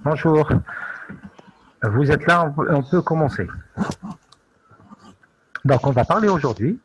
Bonjour. Vous êtes là, on peut commencer. Donc, on va parler aujourd'hui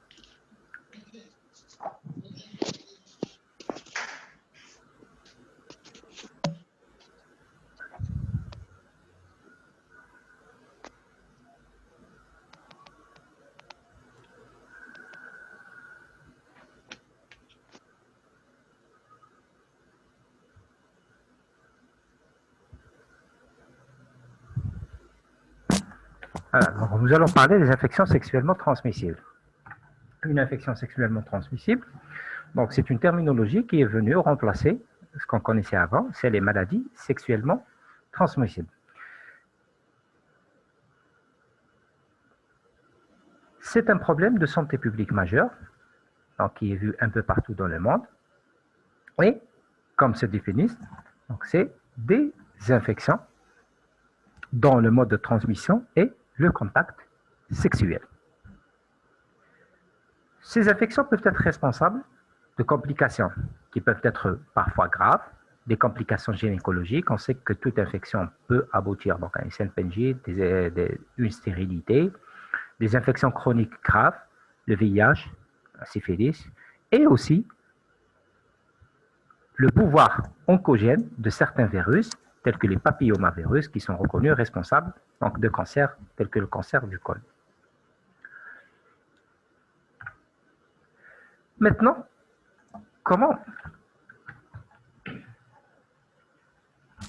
donc nous allons parler des infections sexuellement transmissibles. Une infection sexuellement transmissible, donc c'est une terminologie qui est venue remplacer ce qu'on connaissait avant, c'est les maladies sexuellement transmissibles. C'est un problème de santé publique majeur, donc qui est vu un peu partout dans le monde. Et comme se définissent, donc c'est des infections dont le mode de transmission est le contact sexuel. Ces infections peuvent être responsables de complications qui peuvent être parfois graves, des complications gynécologiques. On sait que toute infection peut aboutir donc, à une symphéngite, une stérilité, des infections chroniques graves, le VIH, la syphilis, et aussi le pouvoir oncogène de certains virus, tels que les papillomavirus, qui sont reconnus responsables donc, de cancers, tels que le cancer du col. Maintenant, comment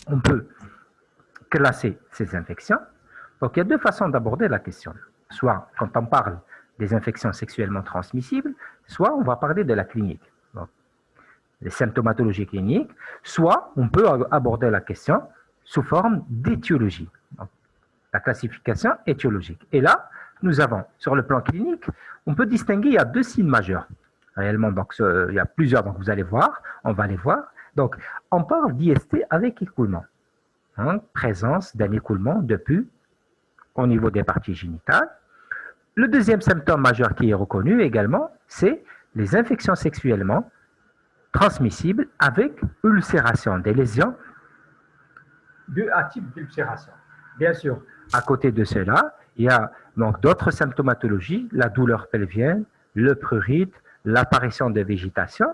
on peut classer ces infections? Donc, il y a deux façons d'aborder la question. Soit quand on parle des infections sexuellement transmissibles, soit on va parler de la clinique, donc, les symptomatologies cliniques, soit on peut aborder la question sous forme d'étiologie, la classification étiologique. Et là, nous avons, sur le plan clinique, on peut distinguer, il y a deux signes majeurs. Réellement, donc, il y a plusieurs, donc vous allez voir, on va les voir. Donc, on parle d'IST avec écoulement. Présence d'un écoulement de pus au niveau des parties génitales. Le deuxième symptôme majeur qui est reconnu également, c'est les infections sexuellement transmissibles avec ulcération, des lésions dues à type d'ulcération. Bien sûr, à côté de cela, il y a donc d'autres symptomatologies, la douleur pelvienne, le prurite, l'apparition de végétation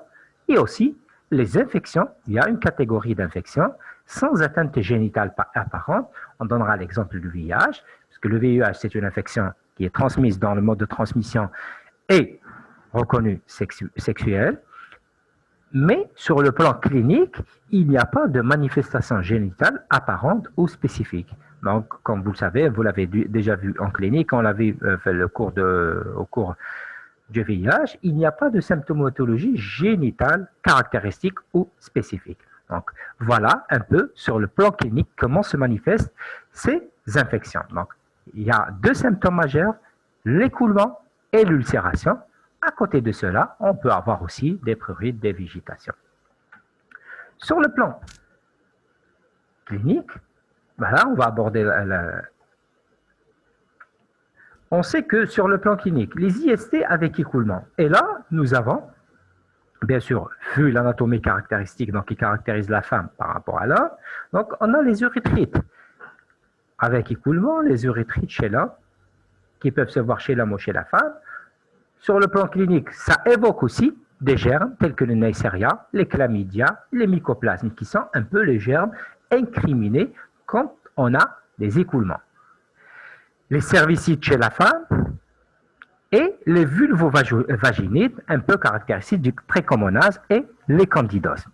et aussi les infections. Il y a une catégorie d'infections sans atteinte génitale apparente. On donnera l'exemple du VIH, parce que le VIH, c'est une infection qui est transmise dans le mode de transmission et reconnue sexuelle. Mais sur le plan clinique, il n'y a pas de manifestation génitale apparente ou spécifique. Donc, comme vous le savez, vous l'avez déjà vu en clinique, on l'avait fait au cours du VIH, il n'y a pas de symptomatologie génitale caractéristique ou spécifique. Donc, voilà un peu sur le plan clinique comment se manifestent ces infections. Donc, il y a deux symptômes majeurs, l'écoulement et l'ulcération. À côté de cela, on peut avoir aussi des prurites, des végétations. Sur le plan clinique, voilà, on va aborder On sait que sur le plan clinique, les IST avec écoulement, et là, nous avons, bien sûr, vu l'anatomie caractéristique, donc qui caractérise la femme par rapport à l'homme, donc on a les urétrites avec écoulement, les urétrites chez l'homme, qui peuvent se voir chez l'homme ou chez la femme. Sur le plan clinique, ça évoque aussi des germes tels que le Neisseria, les chlamydia, les mycoplasmes, qui sont un peu les germes incriminés quand on a des écoulements. Les cervicides chez la femme et les vulvovaginites, un peu caractéristiques du trichomonase et les candidoses.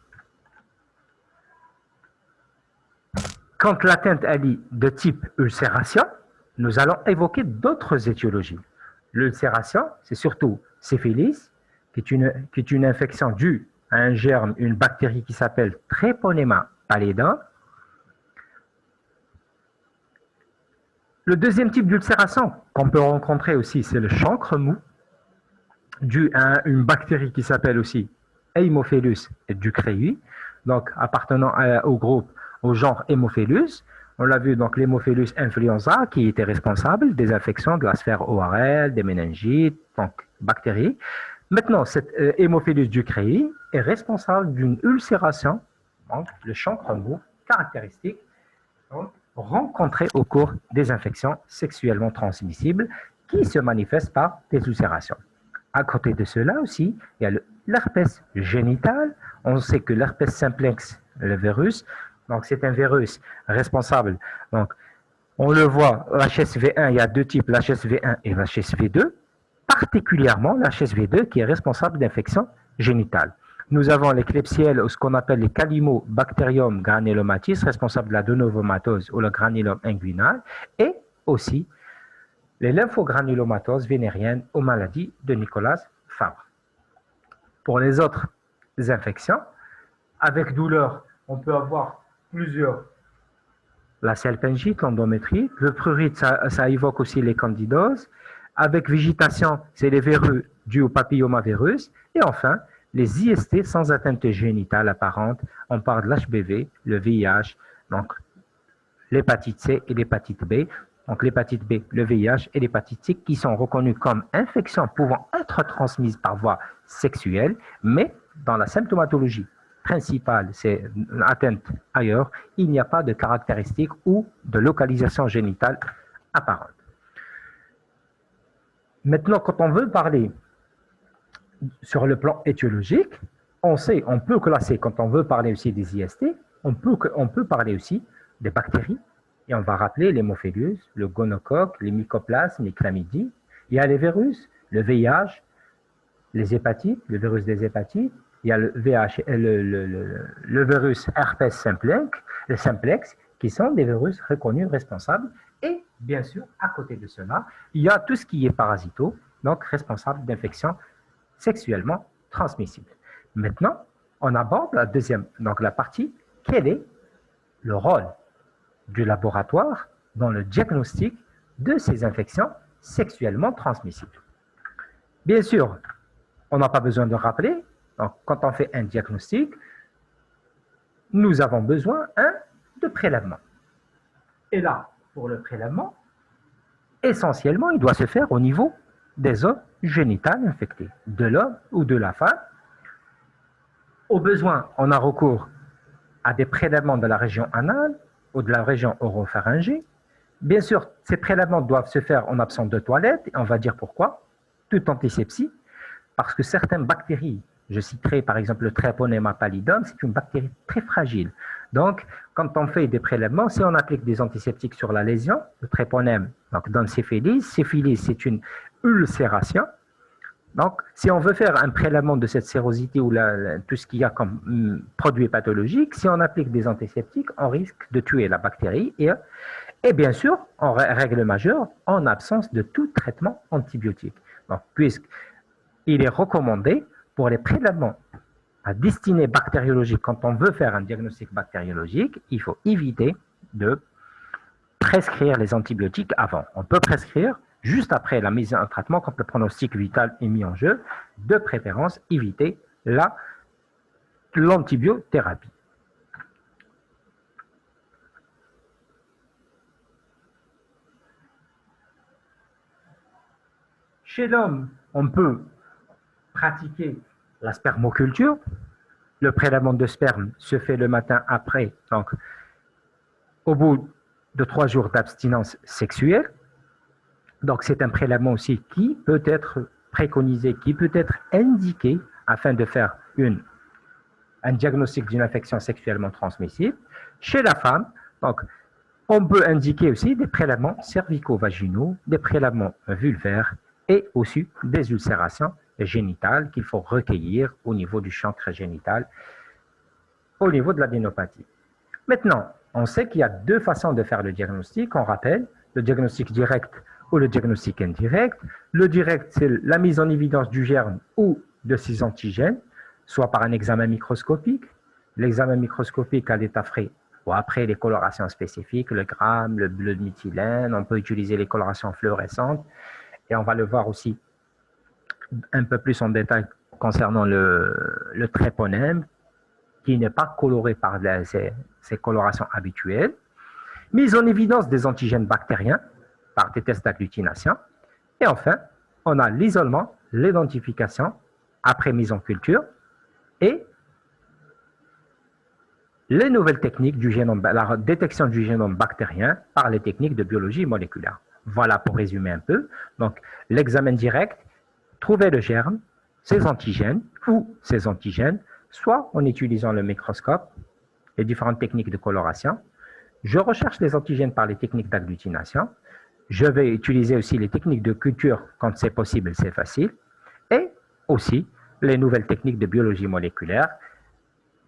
Quand l'atteinte est de type ulcération, nous allons évoquer d'autres étiologies. L'ulcération, c'est surtout syphilis, qui est une infection due à un germe, une bactérie qui s'appelle Treponema pallidum. Le deuxième type d'ulcération qu'on peut rencontrer aussi, c'est le chancre mou, dû à une bactérie qui s'appelle aussi Haemophilus ducreyi, donc appartenant au genre Haemophilus. On l'a vu, donc l'Haemophilus influenza qui était responsable des infections de la sphère ORL, des méningites, donc bactéries. Maintenant, cette Haemophilus ducreyi est responsable d'une ulcération, donc le chancre mou caractéristique rencontrés au cours des infections sexuellement transmissibles qui se manifestent par des ulcérations. À côté de cela aussi, il y a l'herpès génital. On sait que l'herpès simplex, le virus, donc c'est un virus responsable. Donc, on le voit, l'HSV1, il y a deux types, l'HSV1 et l'HSV2, particulièrement l'HSV2 qui est responsable d'infections génitales. Nous avons les Klebsiella ou ce qu'on appelle les Calimobacterium granulomatis, responsable de la donovomatose ou le granulome inguinal, et aussi les lymphogranulomatoses vénériennes aux maladies de Nicolas Favre. Pour les autres infections, avec douleur, on peut avoir plusieurs. La salpingite, l'endométrite, le prurite, ça évoque aussi les candidoses. Avec végétation, c'est les verrues dues au papillomavirus. Et enfin, les IST sans atteinte génitale apparente, on parle de l'HBV, le VIH, donc l'hépatite C et l'hépatite B. Donc l'hépatite B, le VIH et l'hépatite C qui sont reconnus comme infections pouvant être transmises par voie sexuelle, mais dans la symptomatologie principale, c'est atteinte ailleurs, il n'y a pas de caractéristiques ou de localisation génitale apparente. Maintenant, quand on veut parler sur le plan étiologique, on peut classer, quand on veut parler aussi des IST, on peut parler aussi des bactéries, et on va rappeler l'hémophilus, le gonocoque, les mycoplasmes, les chlamydies. Il y a les virus, le VIH, les hépatites, le virus des hépatites. Il y a le virus herpès simplex, qui sont des virus reconnus responsables. Et bien sûr, à côté de cela, il y a tout ce qui est parasito, donc responsable d'infections sexuellement transmissibles. Maintenant, on aborde la deuxième, donc la partie, quel est le rôle du laboratoire dans le diagnostic de ces infections sexuellement transmissibles. Bien sûr, on n'a pas besoin de rappeler, donc quand on fait un diagnostic, nous avons besoin de prélèvement. Et là, pour le prélèvement, essentiellement, il doit se faire au niveau des zones génitales infectées, de l'homme ou de la femme. Au besoin, on a recours à des prélèvements de la région anale ou de la région oropharyngée. Bien sûr, ces prélèvements doivent se faire en absence de toilette, et on va dire pourquoi, toute antisepsie, parce que certaines bactéries, je citerai par exemple le Treponema pallidum, c'est une bactérie très fragile. Donc, quand on fait des prélèvements, si on applique des antiseptiques sur la lésion, le Treponème, donc donne syphilis, syphilis c'est une ulcération. Donc, si on veut faire un prélèvement de cette sérosité ou tout ce qu'il y a comme produit pathologique, si on applique des antiseptiques, on risque de tuer la bactérie et bien sûr, en règle majeure, en absence de tout traitement antibiotique. Donc, puisqu'il est recommandé pour les prélèvements à destinée bactériologique, quand on veut faire un diagnostic bactériologique, il faut éviter de prescrire les antibiotiques avant. On peut prescrire juste après la mise en traitement, quand le pronostic vital est mis en jeu, de préférence éviter l'antibiothérapie. Chez l'homme, on peut pratiquer la spermoculture. Le prélèvement de sperme se fait le matin après, donc au bout de 3 jours d'abstinence sexuelle. Donc c'est un prélèvement aussi qui peut être préconisé, qui peut être indiqué afin de faire un diagnostic d'une infection sexuellement transmissible. Chez la femme, donc, on peut indiquer aussi des prélèvements cervico-vaginaux, des prélèvements vulvaires et aussi des ulcérations génitales qu'il faut recueillir au niveau du chancre génital, au niveau de l'adénopathie. Maintenant, on sait qu'il y a deux façons de faire le diagnostic. On rappelle le diagnostic direct ou le diagnostic indirect. Le direct, c'est la mise en évidence du germe ou de ses antigènes, soit par un examen microscopique. L'examen microscopique à l'état frais ou après les colorations spécifiques, le gramme, le bleu de méthylène. On peut utiliser les colorations fluorescentes et on va le voir aussi un peu plus en détail concernant le tréponème qui n'est pas coloré par ces colorations habituelles. Mise en évidence des antigènes bactériens par des tests d'agglutination. Et enfin, on a l'isolement, l'identification après mise en culture et les nouvelles techniques du génome, la détection du génome bactérien par les techniques de biologie moléculaire. Voilà pour résumer un peu. Donc, l'examen direct, trouver le germe, ses antigènes ou ses antigènes, soit en utilisant le microscope, les différentes techniques de coloration. Je recherche les antigènes par les techniques d'agglutination. Je vais utiliser aussi les techniques de culture quand c'est possible, c'est facile. Et aussi les nouvelles techniques de biologie moléculaire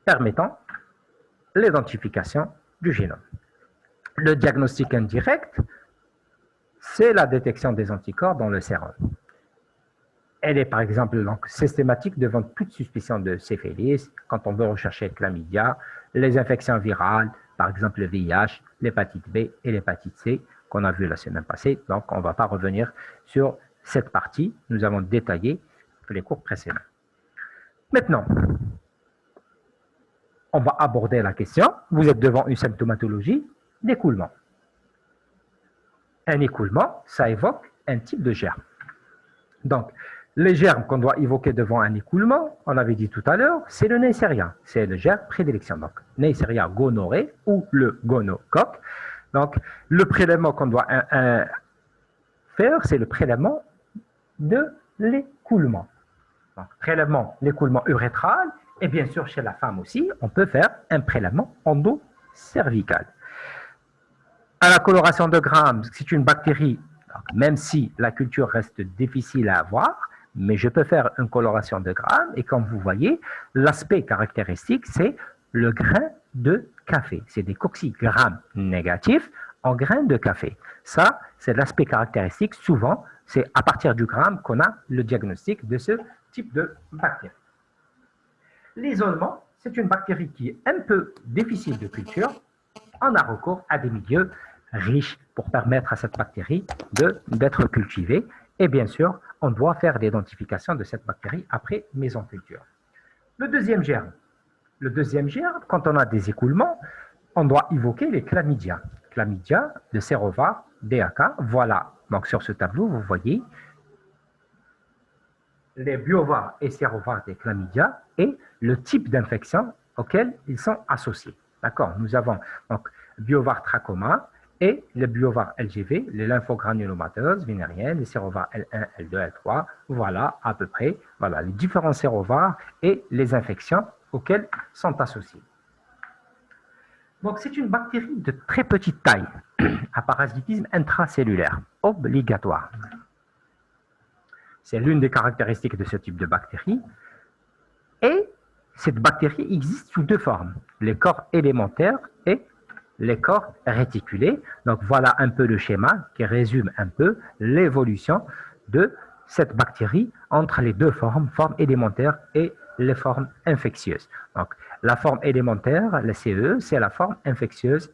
permettant l'identification du génome. Le diagnostic indirect, c'est la détection des anticorps dans le sérum. Elle est par exemple donc, systématique devant toute suspicion de syphilis, quand on veut rechercher chlamydia, les infections virales, par exemple le VIH, l'hépatite B et l'hépatite C, qu'on a vu la semaine passée. Donc, on ne va pas revenir sur cette partie. Nous avons détaillé les cours précédents. Maintenant, on va aborder la question. Vous êtes devant une symptomatologie d'écoulement. Un écoulement, ça évoque un type de germe. Donc, les germes qu'on doit évoquer devant un écoulement, on avait dit tout à l'heure, c'est le Neisseria. C'est le germe prédilection. Donc, Neisseria gonorrhoeae ou le gonocoque. Donc, le prélèvement qu'on doit faire, c'est le prélèvement de l'écoulement. Donc, prélèvement, l'écoulement urétral, et bien sûr, chez la femme aussi, on peut faire un prélèvement endocervical. À la coloration de Gram, c'est une bactérie, donc même si la culture reste difficile à avoir, mais je peux faire une coloration de Gram, et comme vous voyez, l'aspect caractéristique, c'est le grain de café. C'est des cocci-grammes négatifs en grains de café. Ça, c'est l'aspect caractéristique. Souvent, c'est à partir du gramme qu'on a le diagnostic de ce type de bactérie. L'isolement, c'est une bactérie qui est un peu difficile de culture. On a recours à des milieux riches pour permettre à cette bactérie d'être cultivée. Et bien sûr, on doit faire l'identification de cette bactérie après mise en culture. Le deuxième germe, quand on a des écoulements, on doit évoquer les chlamydia. Chlamydia de sérovar, DAK. Voilà, donc sur ce tableau, vous voyez les biovars et sérovars des chlamydia et le type d'infection auquel ils sont associés. D'accord? Nous avons donc biovar trachoma et les biovars LGV, les lymphogranulomateuses vénériennes, les sérovars L1, L2, L3. Voilà à peu près voilà, les différents sérovars et les infections auxquelles sont associés. Donc, c'est une bactérie de très petite taille, à parasitisme intracellulaire, obligatoire. C'est l'une des caractéristiques de ce type de bactérie. Et cette bactérie existe sous deux formes, les corps élémentaires et les corps réticulés. Donc, voilà un peu le schéma qui résume un peu l'évolution de cette bactérie entre les deux formes, forme élémentaire et les formes infectieuses. Donc, la forme élémentaire, la CE, c'est la forme infectieuse.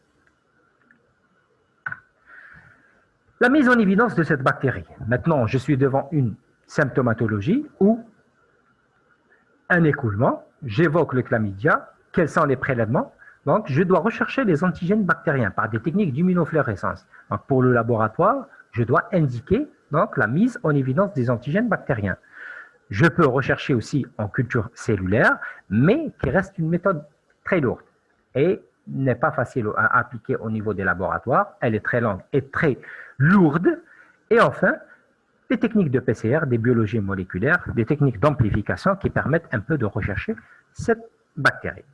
La mise en évidence de cette bactérie. Maintenant, je suis devant une symptomatologie ou un écoulement. J'évoque le chlamydia. Quels sont les prélèvements? Donc, je dois rechercher les antigènes bactériens par des techniques d'immunofluorescence. Donc, pour le laboratoire, je dois indiquer donc, la mise en évidence des antigènes bactériens. Je peux rechercher aussi en culture cellulaire, mais qui reste une méthode très lourde et n'est pas facile à appliquer au niveau des laboratoires. Elle est très longue et très lourde. Et enfin, des techniques de PCR, des biologies moléculaires, des techniques d'amplification qui permettent un peu de rechercher cette bactérie.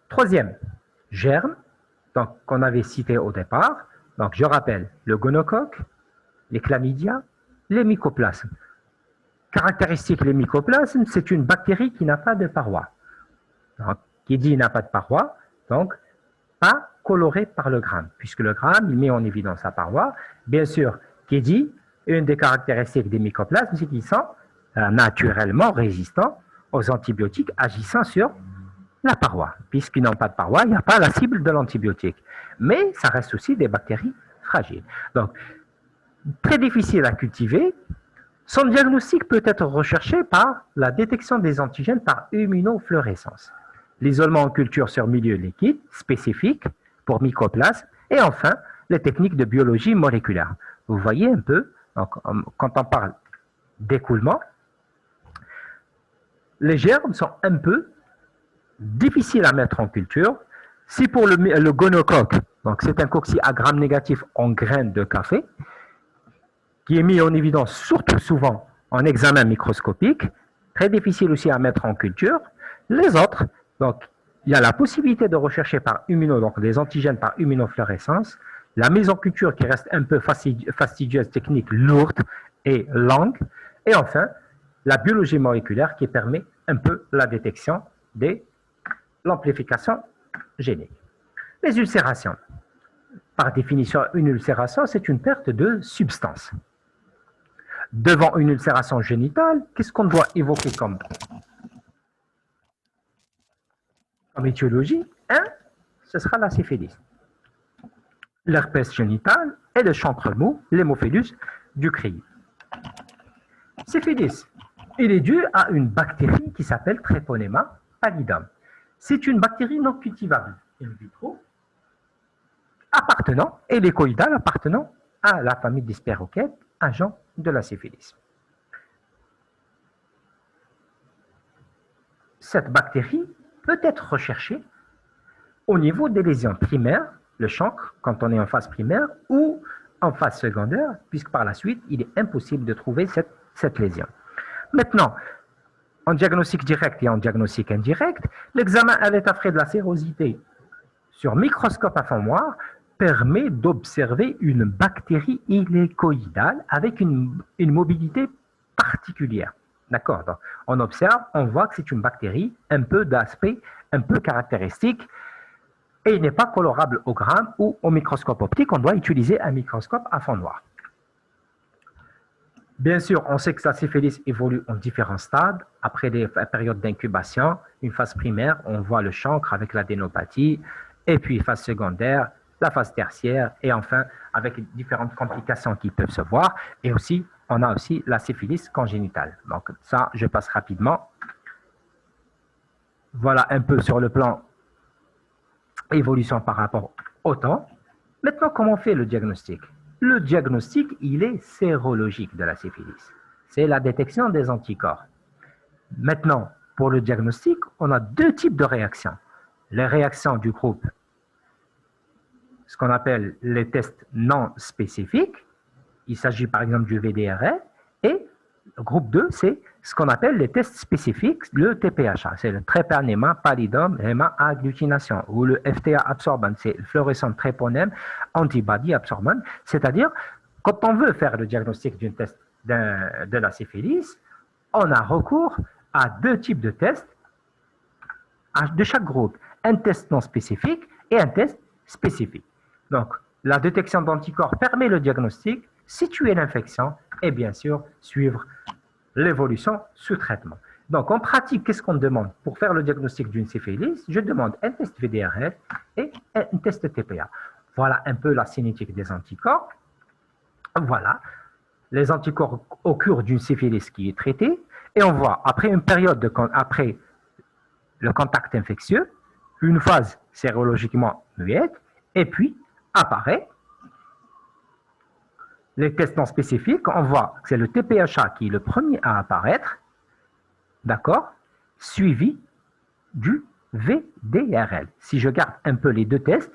Troisième, germe, donc qu'on avait cité au départ. Donc je rappelle le gonocoque, les chlamydia, les mycoplasmes. Caractéristique, les mycoplasmes, c'est une bactérie qui n'a pas de paroi. Donc, qui dit n'a pas de paroi, donc pas colorée par le gramme, puisque le gramme, il met en évidence sa paroi. Bien sûr, qui dit, une des caractéristiques des mycoplasmes, c'est qu'ils sont naturellement résistants aux antibiotiques agissant sur la paroi. Puisqu'ils n'ont pas de paroi, il n'y a pas la cible de l'antibiotique. Mais ça reste aussi des bactéries fragiles. Donc, très difficile à cultiver. Son diagnostic peut être recherché par la détection des antigènes par immunofluorescence. L'isolement en culture sur milieu liquide spécifique pour mycoplasme et enfin les techniques de biologie moléculaire. Vous voyez un peu, donc, quand on parle d'écoulement, les germes sont un peu difficile à mettre en culture. Si pour le gonocoque, donc c'est un cocci à gram négatif en graines de café, qui est mis en évidence surtout souvent en examen microscopique, très difficile aussi à mettre en culture. Les autres, donc il y a la possibilité de rechercher par donc des antigènes par immunofluorescence, la mise en culture qui reste un peu fastidieuse, technique, lourde et longue, et enfin la biologie moléculaire qui permet un peu la détection de l'amplification génique. Les ulcérations. Par définition, une ulcération, c'est une perte de substance. Devant une ulcération génitale, qu'est-ce qu'on doit évoquer comme étiologie? Ce sera la syphilis. L'herpès génital et le chancre mou, l'hémophilus du cri. Syphilis, il est dû à une bactérie qui s'appelle Treponema pallidum. C'est une bactérie non cultivable in vitro, appartenant, hélicoïdale appartenant à la famille des spirochètes, agent de la syphilis. Cette bactérie peut être recherchée au niveau des lésions primaires, le chancre, quand on est en phase primaire, ou en phase secondaire, puisque par la suite, il est impossible de trouver cette lésion. Maintenant, en diagnostic direct et en diagnostic indirect, l'examen à l'état frais de la sérosité sur microscope à fond noir permet d'observer une bactérie hélicoïdale avec une mobilité particulière. D'accord? Donc, on observe, on voit que c'est une bactérie un peu d'aspect, un peu caractéristique, et il n'est pas colorable au gramme ou au microscope optique. On doit utiliser un microscope à fond noir. Bien sûr, on sait que la syphilis évolue en différents stades. Après des périodes d'incubation, une phase primaire, on voit le chancre avec l'adénopathie, et puis phase secondaire, la phase tertiaire, et enfin, avec différentes complications qui peuvent se voir. Et aussi, on a aussi la syphilis congénitale. Donc ça, je passe rapidement. Voilà un peu sur le plan évolution par rapport au temps. Maintenant, comment on fait le diagnostic? Le diagnostic, il est sérologique de la syphilis. C'est la détection des anticorps. Maintenant, pour le diagnostic, on a deux types de réactions. Les réactions du groupe, ce qu'on appelle les tests non spécifiques. Il s'agit par exemple du VDRL. Et le groupe 2, c'est ce qu'on appelle les tests spécifiques, le TPHA. C'est le Treponema pallidum héma-agglutination, ou le FTA absorbant, c'est le fluorescent treponème antibody absorbant. C'est-à-dire, quand on veut faire le diagnostic d'un test de la syphilis, on a recours à deux types de tests de chaque groupe. Un test non spécifique et un test spécifique. Donc, la détection d'anticorps permet le diagnostic, situer l'infection et bien sûr suivre l'évolution sous traitement. Donc, en pratique, qu'est-ce qu'on demande pour faire le diagnostic d'une syphilis? Je demande un test VDRL et un test TPA. Voilà un peu la cinétique des anticorps. Voilà les anticorps au cours d'une syphilis qui est traitée. Et on voit, après une période après le contact infectieux, une phase sérologiquement muette, et puis apparaît les tests non spécifiques. On voit que c'est le TPHA qui est le premier à apparaître, d'accord, suivi du VDRL. Si je garde un peu les deux tests,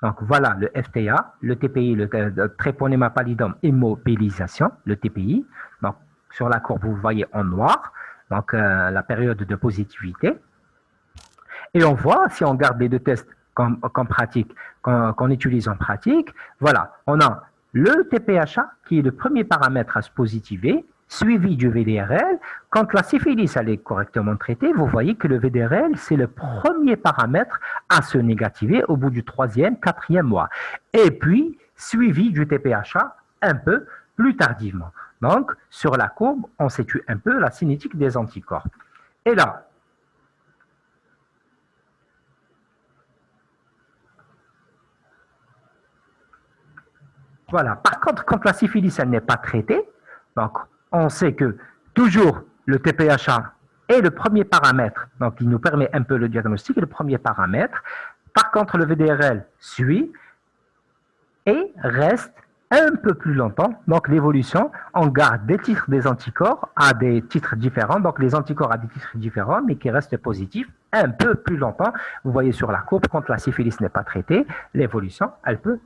donc voilà le FTA, le TPI, le Treponema pallidum immobilisation, le TPI. Donc sur la courbe, vous voyez en noir, donc la période de positivité. Et on voit, si on garde les deux tests qu'on utilise en pratique, voilà, on a le TPHA qui est le premier paramètre à se positiver, suivi du VDRL. Quand la syphilis elle est correctement traitée, vous voyez que le VDRL, c'est le premier paramètre à se négativer au bout du 3e, 4e mois. Et puis, suivi du TPHA un peu plus tardivement. Donc, sur la courbe, on situe un peu la cinétique des anticorps. Et là, voilà. Par contre, quand la syphilis n'est pas traitée, donc on sait que toujours le TPHA est le premier paramètre, donc il nous permet un peu le diagnostic, le premier paramètre. Par contre, le VDRL suit et reste un peu plus longtemps. Donc l'évolution, on garde des titres des anticorps à des titres différents, donc les anticorps à des titres différents, mais qui restent positifs un peu plus longtemps. Vous voyez sur la courbe, quand la syphilis n'est pas traitée, l'évolution, elle peut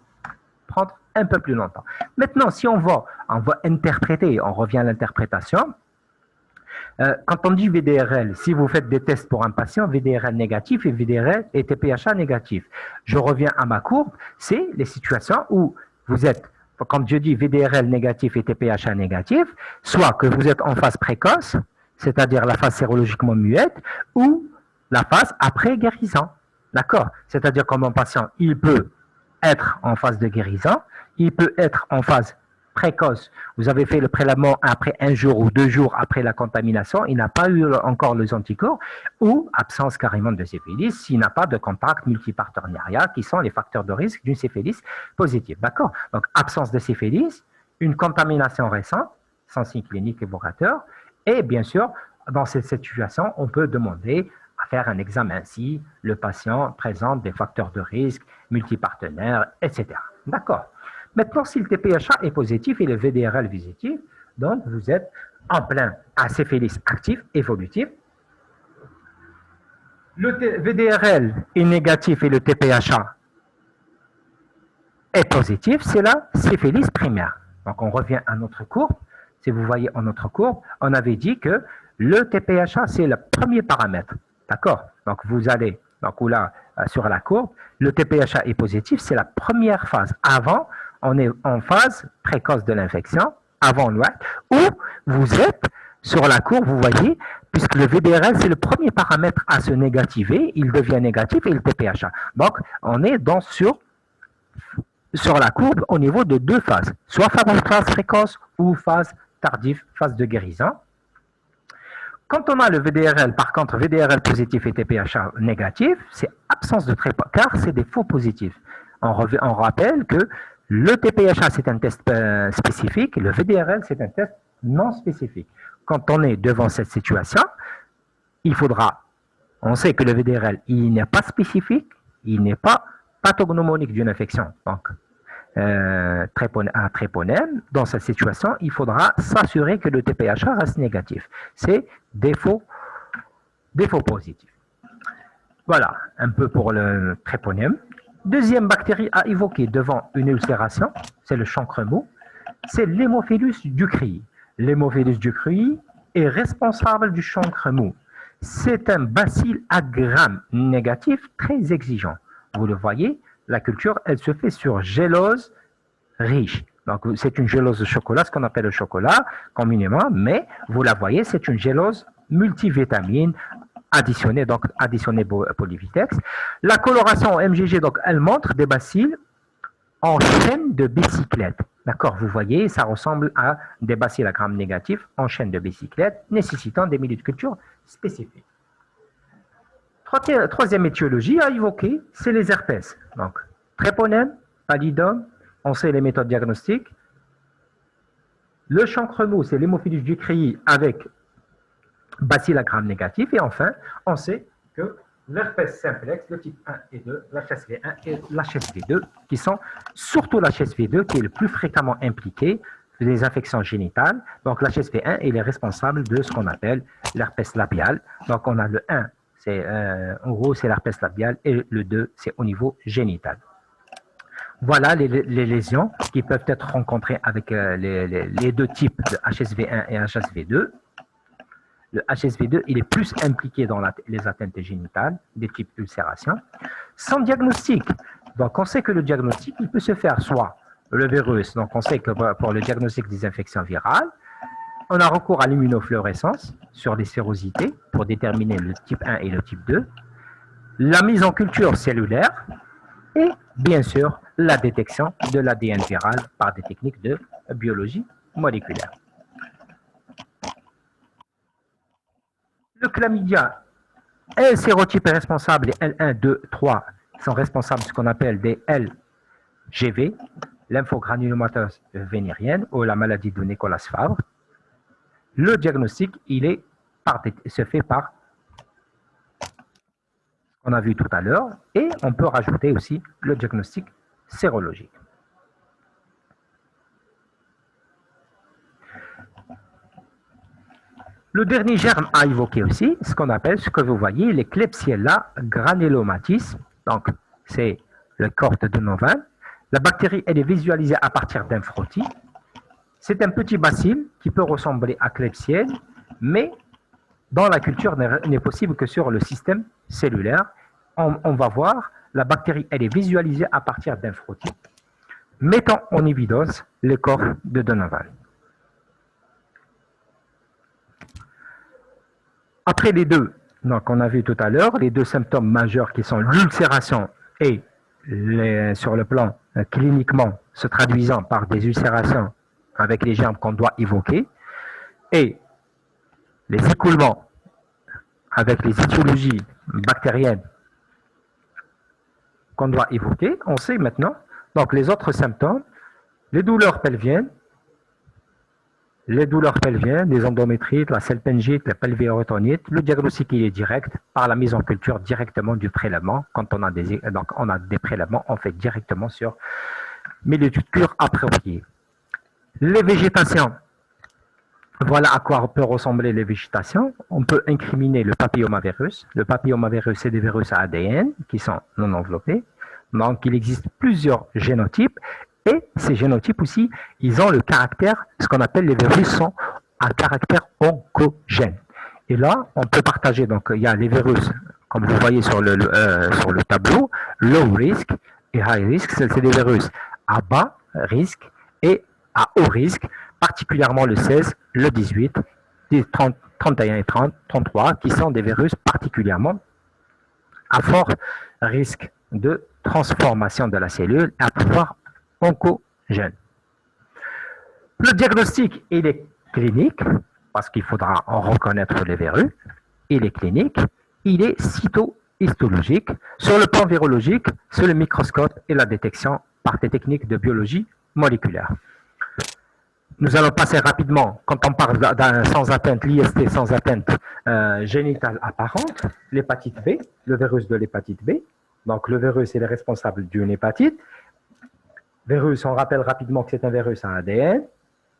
prendre un peu plus longtemps. Maintenant, si on va interpréter, on revient à l'interprétation. Quand on dit VDRL, si vous faites des tests pour un patient, VDRL négatif et VDRL et TPHA négatif. Je reviens à ma courbe, c'est les situations où vous êtes, quand je dis VDRL négatif et TPHA négatif, soit que vous êtes en phase précoce, c'est-à-dire la phase sérologiquement muette, ou la phase après guérison. D'accord? C'est-à-dire que mon patient, il peut être en phase de guérison, il peut être en phase précoce. Vous avez fait le prélèvement après 1 jour ou 2 jours après la contamination, il n'a pas eu encore les anticorps, ou absence carrément de syphilis s'il n'a pas de contact multipartenariat, qui sont les facteurs de risque d'une syphilis positive. D'accord? Donc, absence de syphilis, une contamination récente, sans signe clinique évocateur, et bien sûr, dans cette situation, on peut demander à faire un examen si le patient présente des facteurs de risque, multipartenaires, etc. D'accord? Maintenant, si le TPHA est positif et le VDRL positif, donc vous êtes en plein syphilis actif, évolutif. Le VDRL est négatif et le TPHA est positif, c'est la syphilis primaire. Donc, on revient à notre courbe. Si vous voyez en notre courbe, on avait dit que le TPHA, c'est le premier paramètre. D'accord? Donc, vous allez, donc là, sur la courbe, le TPHA est positif, c'est la première phase. Avant, on est en phase précoce de l'infection, avant l'ouest, où vous êtes sur la courbe, vous voyez, puisque le VDRL, c'est le premier paramètre à se négativer, il devient négatif et le TPHA. Donc, on est sur la courbe au niveau de 2 phases, soit phase précoce ou phase tardive, phase de guérison. Quand on a le VDRL, par contre, VDRL positif et TPHA négatif, c'est absence de trait, car c'est des faux positifs. On rappelle que le TPHA, c'est un test spécifique, le VDRL, c'est un test non spécifique. Quand on est devant cette situation, il faudra, on sait que le VDRL, il n'est pas spécifique, il n'est pas pathognomonique d'une infection. Donc, à tréponème, dans cette situation, il faudra s'assurer que le TPHA reste négatif. C'est défaut positif. Voilà, un peu pour le tréponème. Deuxième bactérie à évoquer devant une ulcération, c'est le chancre mou, c'est l'Hémophilus ducreyi. L'Hémophilus ducreyi est responsable du chancre mou. C'est un bacille à gram négatif très exigeant. Vous le voyez, la culture, elle se fait sur gélose riche. Donc, c'est une gélose de chocolat, ce qu'on appelle le chocolat communément, mais vous la voyez, c'est une gélose multivitamine additionnée polyvitex. La coloration MGG, donc, elle montre des bacilles en chaîne de bicyclette. D'accord, vous voyez, ça ressemble à des bacilles à gram négatifs en chaîne de bicyclette, nécessitant des milieux de culture spécifiques. Troisième étiologie à évoquer, c'est les herpès. Donc, tréponème, pallidum, on sait les méthodes diagnostiques. Le chancre mou, c'est l'Hémophilus ducreyi avec bacille à gram négatif. Et enfin, on sait que l'herpès simplex, le type 1 et 2, l'HSV1 et l'HSV2, qui sont surtout l'HSV2 qui est le plus fréquemment impliqué des infections génitales. Donc, l'HSV1, il est responsable de ce qu'on appelle l'herpès labial. Donc, on a le 1, en gros, c'est l'herpès labial, et le 2, c'est au niveau génital. Voilà les lésions qui peuvent être rencontrées avec les deux types de HSV1 et HSV2. Le HSV2, il est plus impliqué dans les atteintes génitales, des types d'ulcération. Sans diagnostic, donc on sait que le diagnostic, il peut se faire soit le virus, donc on sait que pour le diagnostic des infections virales, on a recours à l'immunofluorescence sur les sérosités pour déterminer le type 1 et le type 2, la mise en culture cellulaire et bien sûr la détection de l'ADN viral par des techniques de biologie moléculaire. Le chlamydia, L sérotype est responsable, les L1, 2, 3 sont responsables de ce qu'on appelle des LGV, lymphogranulomatose vénérienne ou la maladie de Nicolas Favre. Le diagnostic, se fait par ce qu'on a vu tout à l'heure et on peut rajouter aussi le diagnostic sérologique. Le dernier germe à évoquer aussi, ce qu'on appelle, ce que vous voyez, les Klebsiella granulomatis. Donc, c'est le corps de Donovan. La bactérie, elle est visualisée à partir d'un frottis. C'est un petit bacille qui peut ressembler à Klebsiella, mais dans la culture n'est possible que sur le système cellulaire. On va voir, la bactérie, elle est visualisée à partir d'un frottis, mettant en évidence le corps de Donovan. Après les deux, donc on a vu tout à l'heure, les deux symptômes majeurs qui sont l'ulcération et sur le plan cliniquement se traduisant par des ulcérations avec les germes qu'on doit évoquer, et les écoulements avec les étiologies bactériennes qu'on doit évoquer, on sait maintenant, donc les autres symptômes, les douleurs pelviennes, les endométrites, la salpingite, la pelvérotonite, le diagnostic il est direct par la mise en culture directement du prélèvement. Quand on a des prélèvements, on fait directement sur milieu de cure approprié. Les végétations, voilà à quoi peut ressembler les végétations. On peut incriminer le papillomavirus. Le papillomavirus, c'est des virus à ADN qui sont non enveloppés. Donc, il existe plusieurs génotypes. Et ces génotypes aussi, ils ont le caractère, ce qu'on appelle les virus sont à caractère oncogène. Et là, on peut partager, donc il y a les virus, comme vous voyez sur le tableau, low risk et high risk, c'est des virus à bas risque et à haut risque, particulièrement le 16, le 18, les 30, 31 et 30, 33, qui sont des virus particulièrement à fort risque de transformation de la cellule et à pouvoir oncogène. Le diagnostic, il est clinique, parce qu'il faudra en reconnaître les virus. Il est clinique, il est cytohistologique. Sur le plan virologique, c'est le microscope et la détection par des techniques de biologie moléculaire. Nous allons passer rapidement, quand on parle d'un sans atteinte, l'IST sans atteinte génitale apparente, l'hépatite B, le virus de l'hépatite B. Donc le virus est le responsable d'une hépatite. Virus, on rappelle rapidement que c'est un virus à ADN,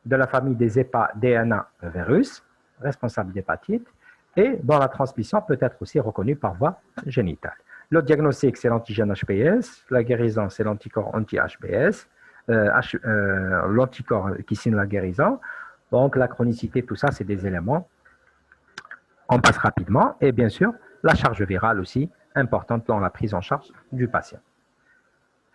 de la famille des EPA DNA virus, responsable d'hépatite, et dans la transmission peut être aussi reconnu par voie génitale. Le diagnostic, c'est l'antigène HBs, la guérison, c'est l'anticorps anti-HBs, l'anticorps qui signe la guérison. Donc la chronicité, tout ça, c'est des éléments. On passe rapidement, et bien sûr, la charge virale aussi, importante dans la prise en charge du patient.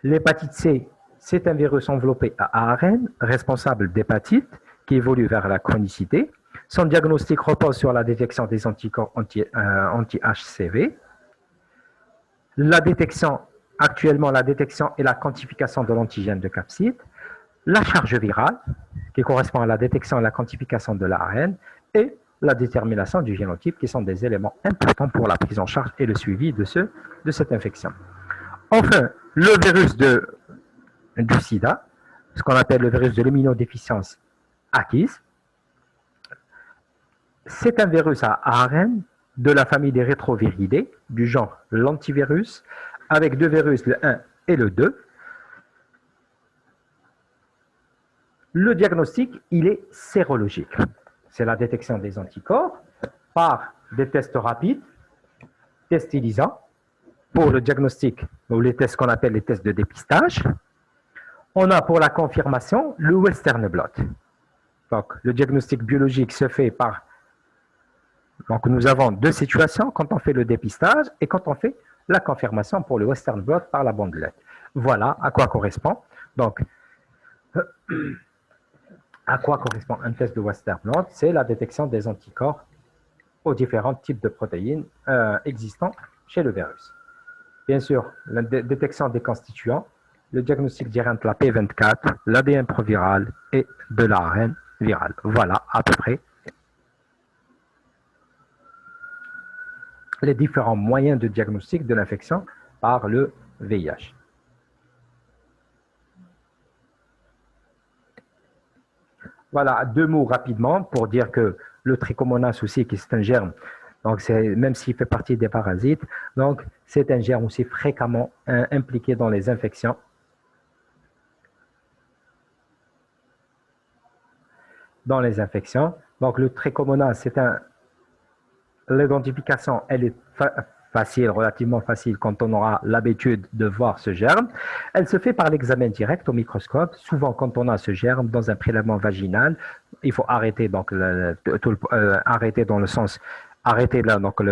L'hépatite C, c'est un virus enveloppé à ARN, responsable d'hépatite, qui évolue vers la chronicité. Son diagnostic repose sur la détection des anticorps anti-HCV. La détection, actuellement, la détection et la quantification de l'antigène de capside. La charge virale, qui correspond à la détection et la quantification de l'ARN. Et la détermination du génotype, qui sont des éléments importants pour la prise en charge et le suivi de cette infection. Enfin, le virus du sida, ce qu'on appelle le virus de l'immunodéficience acquise, c'est un virus à ARN de la famille des rétroviridés, du genre l'antivirus, avec deux virus, le 1 et le 2. Le diagnostic, il est sérologique. C'est la détection des anticorps par des tests rapides, tests ELISA, pour le diagnostic, ou les tests qu'on appelle les tests de dépistage. On a pour la confirmation le Western blot. Donc, le diagnostic biologique se fait par... Donc, nous avons deux situations, quand on fait le dépistage et quand on fait la confirmation pour le Western blot par la bandelette. Voilà à quoi correspond. Donc, à quoi correspond un test de Western blot? C'est la détection des anticorps aux différents types de protéines existants chez le virus. Bien sûr, la détection des constituants, le diagnostic direct de la P24, l'ADN proviral et de l'ARN viral. Voilà à peu près les différents moyens de diagnostic de l'infection par le VIH. Voilà, deux mots rapidement pour dire que le trichomonas aussi, qui c'est un germe, donc même s'il fait partie des parasites, donc c'est un germe aussi fréquemment impliqué dans les infections. Donc le trichomonas, c'est un L'identification, elle est facile, relativement facile quand on aura l'habitude de voir ce germe. Elle se fait par l'examen direct au microscope. Souvent, quand on a ce germe dans un prélèvement vaginal, il faut arrêter, donc, arrêter dans le sens, arrêter là, donc,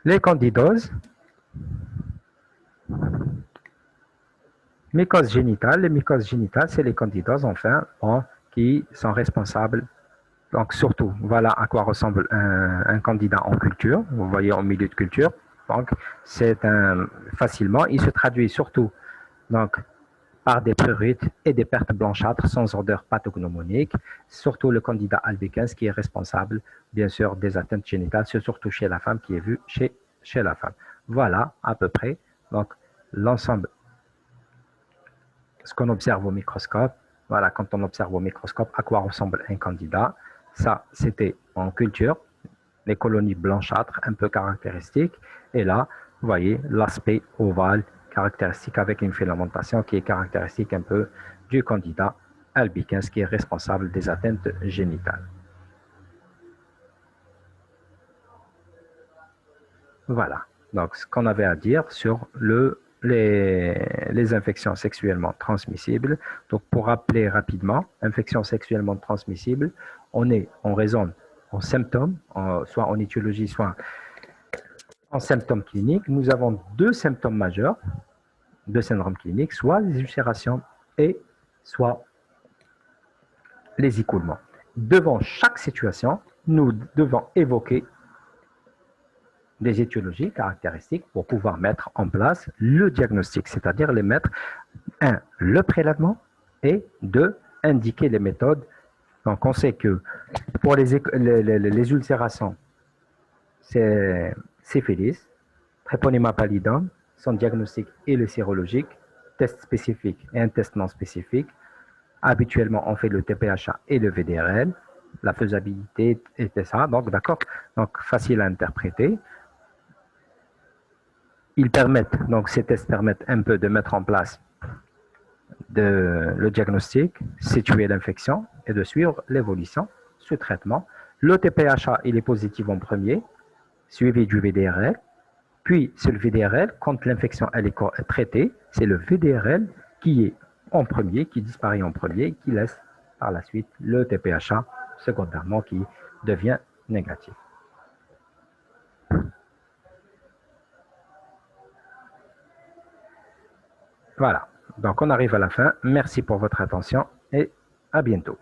les candidoses, mycoses génitales. Les mycoses génitales, c'est les candidoses, enfin, bon, qui sont responsables. Donc, surtout, voilà à quoi ressemble un candidat en culture. Vous voyez, en milieu de culture. Donc, c'est facilement, il se traduit surtout donc, par des prurites et des pertes blanchâtres sans odeur pathognomonique, surtout le candidat albicans qui est responsable, bien sûr, des atteintes génitales, c'est surtout chez la femme qui est vu chez la femme. Voilà à peu près donc l'ensemble, ce qu'on observe au microscope. Voilà, quand on observe au microscope à quoi ressemble un candidat. Ça, c'était en culture, les colonies blanchâtres un peu caractéristiques. Et là, vous voyez l'aspect ovale caractéristique avec une filamentation qui est caractéristique un peu du candidat albicans qui est responsable des atteintes génitales. Voilà. Donc, ce qu'on avait à dire sur les infections sexuellement transmissibles. Donc, pour rappeler rapidement, infections sexuellement transmissibles, on raisonne en symptômes, soit en étiologie, soit en symptômes cliniques. Nous avons deux symptômes majeurs de syndrome clinique, soit les ulcérations et soit les écoulements. Devant chaque situation, nous devons évoquer des étiologies caractéristiques pour pouvoir mettre en place le diagnostic, c'est-à-dire les mettre, un, le prélèvement et deux, indiquer les méthodes. Donc, on sait que pour les ulcérations, c'est syphilis, Treponema pallidum, son diagnostic et le sérologique, test spécifique et un test non spécifique. Habituellement, on fait le TPHA et le VDRL. La faisabilité était ça, donc d'accord, donc facile à interpréter. Ils permettent, donc ces tests permettent un peu de mettre en place le diagnostic, situer l'infection et de suivre l'évolution ce traitement. Le TPHA, il est positif en premier, suivi du VDRL. Puis, c'est le VDRL, quand l'infection elle est traitée, c'est le VDRL qui est en premier, qui disparaît en premier, qui laisse par la suite le TPHA secondairement qui devient négatif. Voilà, donc on arrive à la fin. Merci pour votre attention et à bientôt.